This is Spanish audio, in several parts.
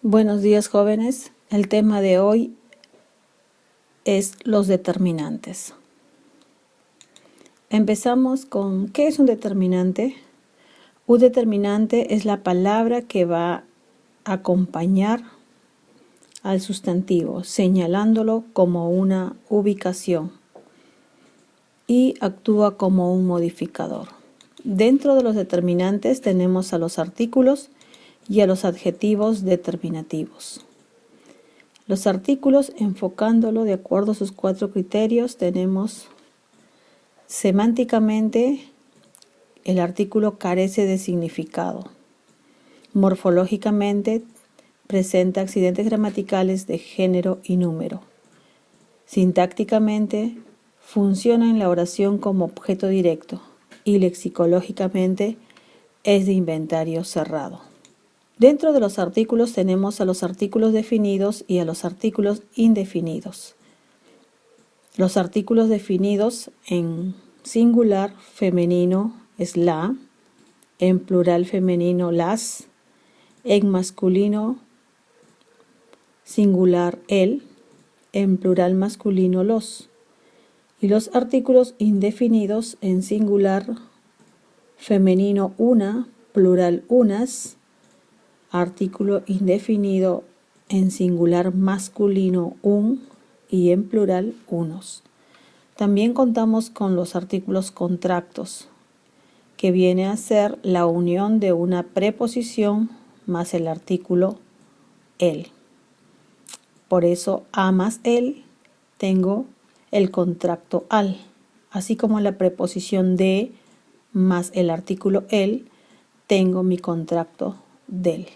Buenos días, jóvenes. El tema de hoy es los determinantes. Empezamos con ¿qué es un determinante? Un determinante es la palabra que va a acompañar al sustantivo, señalándolo como una ubicación y actúa como un modificador. Dentro de los determinantes tenemos a los artículos y a los adjetivos determinativos. Los artículos, enfocándolo de acuerdo a sus 4 criterios, tenemos semánticamente el artículo carece de significado. Morfológicamente presenta accidentes gramaticales de género y número. Sintácticamente funciona en la oración como objeto directo y lexicológicamente es de inventario cerrado. Dentro de los artículos tenemos a los artículos definidos y a los artículos indefinidos. Los artículos definidos en singular femenino es la, en plural femenino las, en masculino singular el, en plural masculino los. Y los artículos indefinidos en singular femenino una, plural unas, artículo indefinido en singular masculino un y en plural unos. También contamos con los artículos contractos, que viene a ser la unión de una preposición más el artículo el. Por eso a más el tengo el contracto al, así como la preposición de más el artículo el, tengo mi contracto del.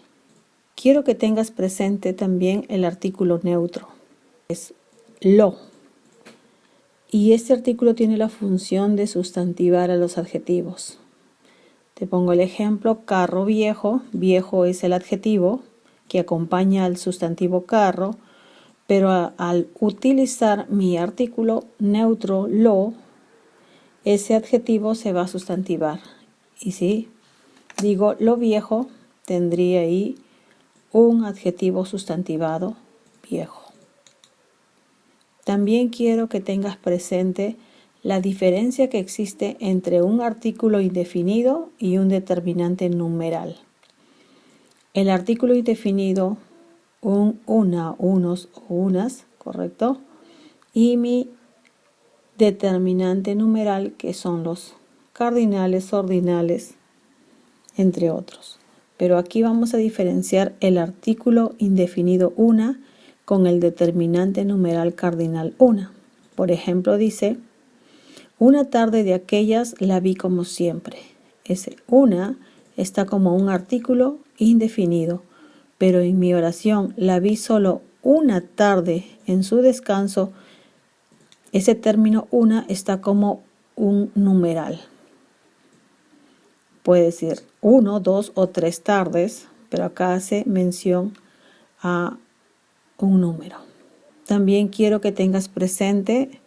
Quiero que tengas presente también el artículo neutro, es lo. Y este artículo tiene la función de sustantivar a los adjetivos. Te pongo el ejemplo, carro viejo. Viejo es el adjetivo que acompaña al sustantivo carro, pero al utilizar mi artículo neutro, lo, ese adjetivo se va a sustantivar. Y si digo lo viejo, tendría ahí un adjetivo sustantivado viejo. También quiero que tengas presente la diferencia que existe entre un artículo indefinido y un determinante numeral. El artículo indefinido, un, una, unos o unas, ¿correcto? Y mi determinante numeral, que son los cardinales, ordinales, entre otros. Pero aquí vamos a diferenciar el artículo indefinido una con el determinante numeral cardinal una. Por ejemplo, dice, una tarde de aquellas la vi como siempre. Ese una está como un artículo indefinido, pero en mi oración la vi solo una tarde en su descanso. Ese término una está como un numeral. Puede decir 1, 2 o 3 tardes, pero acá hace mención a un número. También quiero que tengas presente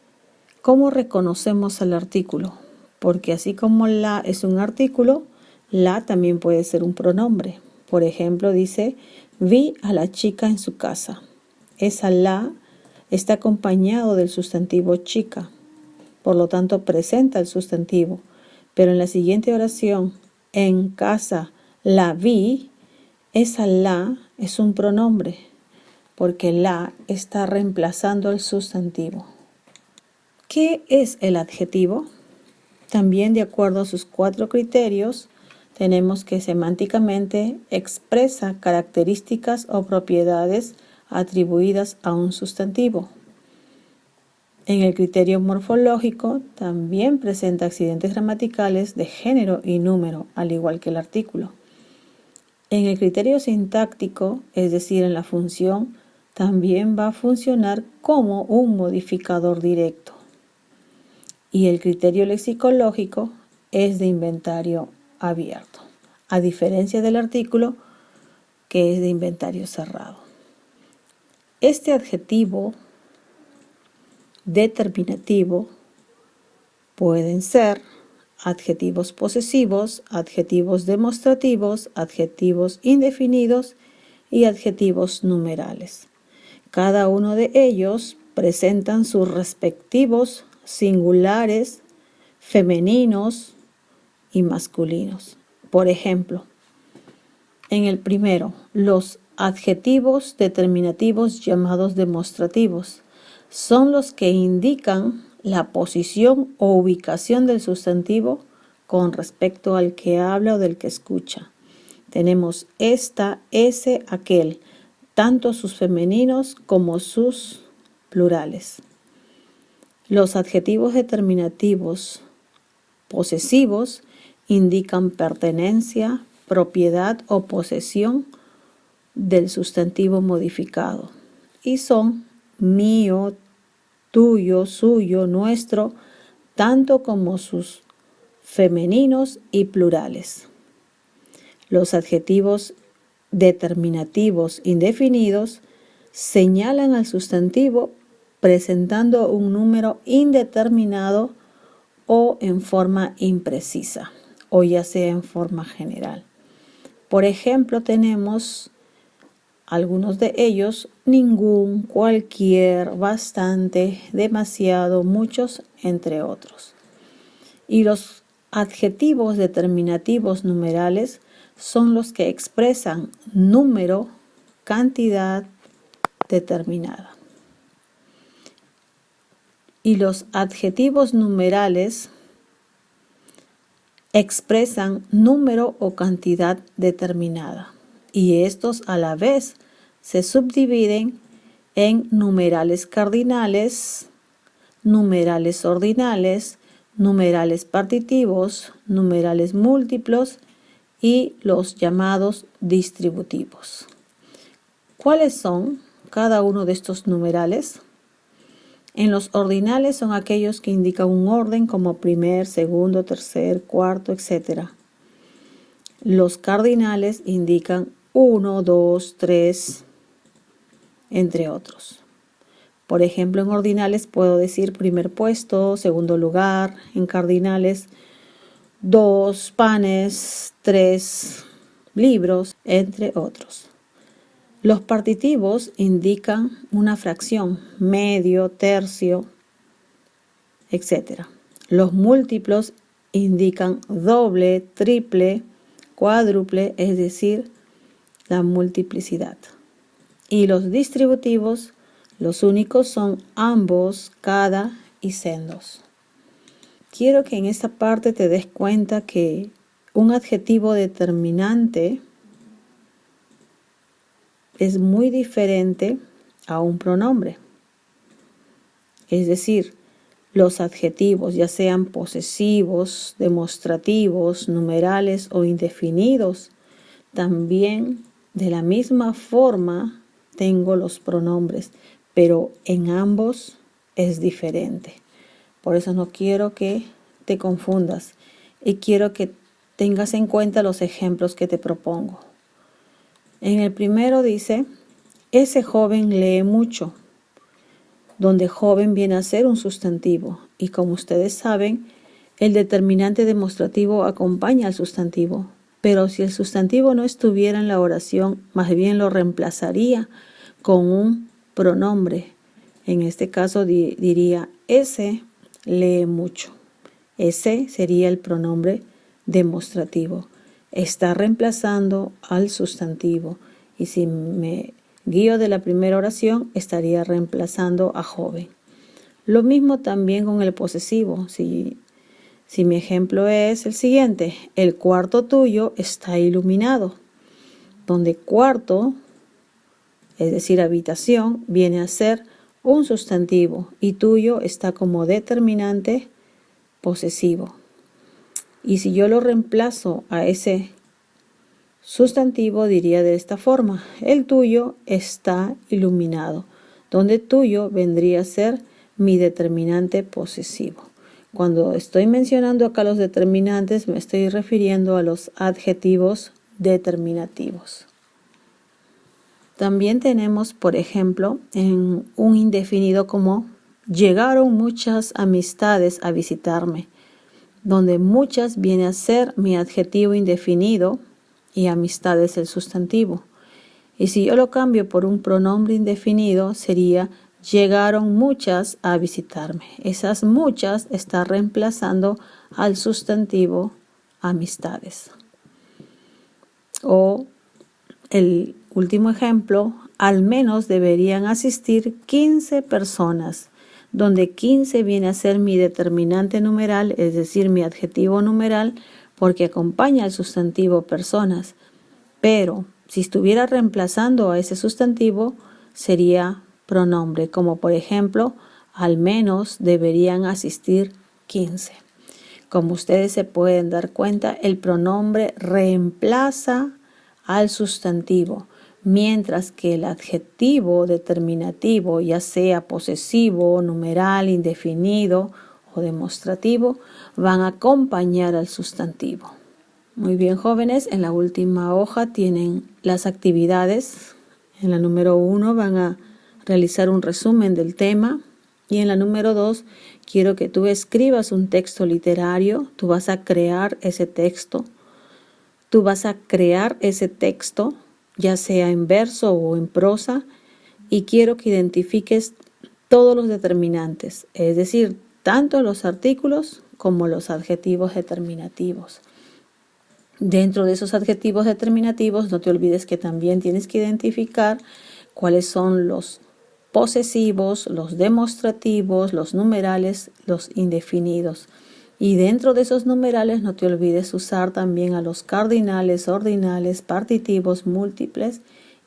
cómo reconocemos el artículo, porque así como la es un artículo, la también puede ser un pronombre. Por ejemplo, dice, vi a la chica en su casa. Esa la está acompañado del sustantivo chica, por lo tanto presenta el sustantivo, pero en la siguiente oración, en casa la vi, esa la es un pronombre, porque la está reemplazando el sustantivo. ¿Qué es el adjetivo? También de acuerdo a sus 4 criterios, tenemos que semánticamente expresa características o propiedades atribuidas a un sustantivo. En el criterio morfológico también presenta accidentes gramaticales de género y número, al igual que el artículo. En el criterio sintáctico, es decir, en la función, también va a funcionar como un modificador directo. Y el criterio lexicológico es de inventario abierto, a diferencia del artículo que es de inventario cerrado. Este adjetivo determinativo pueden ser adjetivos posesivos, adjetivos demostrativos, adjetivos indefinidos y adjetivos numerales. Cada uno de ellos presentan sus respectivos singulares femeninos y masculinos. Por ejemplo, en el primero, los adjetivos determinativos llamados demostrativos son los que indican la posición o ubicación del sustantivo con respecto al que habla o del que escucha. Tenemos esta, ese, aquel, tanto sus femeninos como sus plurales. Los adjetivos determinativos posesivos indican pertenencia, propiedad o posesión del sustantivo modificado y son mío, tuyo, suyo, nuestro, tanto como sus femeninos y plurales. Los adjetivos determinativos indefinidos señalan al sustantivo presentando un número indeterminado o en forma imprecisa, o ya sea en forma general. Por ejemplo, tenemos algunos de ellos: ningún, cualquier, bastante, demasiado, muchos, entre otros. Y los adjetivos determinativos numerales son los que expresan número, cantidad determinada. Y los adjetivos numerales expresan número o cantidad determinada. Y estos a la vez se subdividen en numerales cardinales, numerales ordinales, numerales partitivos, numerales múltiplos y los llamados distributivos. ¿Cuáles son cada uno de estos numerales? En los ordinales son aquellos que indican un orden como primer, segundo, tercer, cuarto, etc. Los cardinales indican 1, 2, 3, entre otros. Por ejemplo, en ordinales puedo decir primer puesto, segundo lugar. En cardinales, 2 panes, 3 libros, entre otros. Los partitivos indican una fracción, medio, tercio, etc. Los múltiplos indican doble, triple, cuádruple, es decir, la multiplicidad. Y los distributivos, los únicos son ambos, cada y sendos. Quiero que en esta parte te des cuenta que un adjetivo determinante es muy diferente a un pronombre. Es decir, los adjetivos, ya sean posesivos, demostrativos, numerales o indefinidos, también de la misma forma tengo los pronombres, pero en ambos es diferente. Por eso no quiero que te confundas y quiero que tengas en cuenta los ejemplos que te propongo. En el primero dice, ese joven lee mucho, donde joven viene a ser un sustantivo. Y como ustedes saben, el determinante demostrativo acompaña al sustantivo. Pero si el sustantivo no estuviera en la oración, más bien lo reemplazaría con un pronombre. En este caso diría, ese lee mucho. Ese sería el pronombre demostrativo. Está reemplazando al sustantivo. Y si me guío de la primera oración, estaría reemplazando a joven. Lo mismo también con el posesivo. Si mi ejemplo es el siguiente, el cuarto tuyo está iluminado, donde cuarto, es decir, habitación, viene a ser un sustantivo y tuyo está como determinante posesivo. Y si yo lo reemplazo a ese sustantivo, diría de esta forma, el tuyo está iluminado, donde tuyo vendría a ser mi determinante posesivo. Cuando estoy mencionando acá los determinantes, me estoy refiriendo a los adjetivos determinativos. También tenemos, por ejemplo, en un indefinido como llegaron muchas amistades a visitarme, donde muchas viene a ser mi adjetivo indefinido y amistades el sustantivo. Y si yo lo cambio por un pronombre indefinido, sería llegaron muchas a visitarme. Esas muchas está reemplazando al sustantivo amistades. O el último ejemplo, al menos deberían asistir 15 personas, donde 15 viene a ser mi determinante numeral, es decir, mi adjetivo numeral, porque acompaña al sustantivo personas. Pero si estuviera reemplazando a ese sustantivo, sería pronombre, como por ejemplo, al menos deberían asistir 15. Como ustedes se pueden dar cuenta, el pronombre reemplaza al sustantivo, mientras que el adjetivo determinativo, ya sea posesivo, numeral, indefinido o demostrativo, van a acompañar al sustantivo. Muy bien, jóvenes, en la última hoja tienen las actividades. En la número 1 van a realizar un resumen del tema y en la número 2 quiero que tú escribas un texto literario. Tú vas a crear ese texto. Ya sea en verso o en prosa, y quiero que identifiques todos los determinantes, es decir, tanto los artículos como los adjetivos determinativos. Dentro de esos adjetivos determinativos, no te olvides que también tienes que identificar cuáles son los posesivos, los demostrativos, los numerales, los indefinidos. Y dentro de esos numerales no te olvides usar también a los cardinales, ordinales, partitivos, múltiples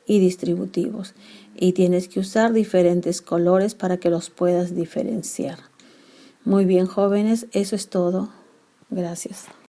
y distributivos. Y tienes que usar diferentes colores para que los puedas diferenciar. Muy bien, jóvenes, eso es todo. Gracias.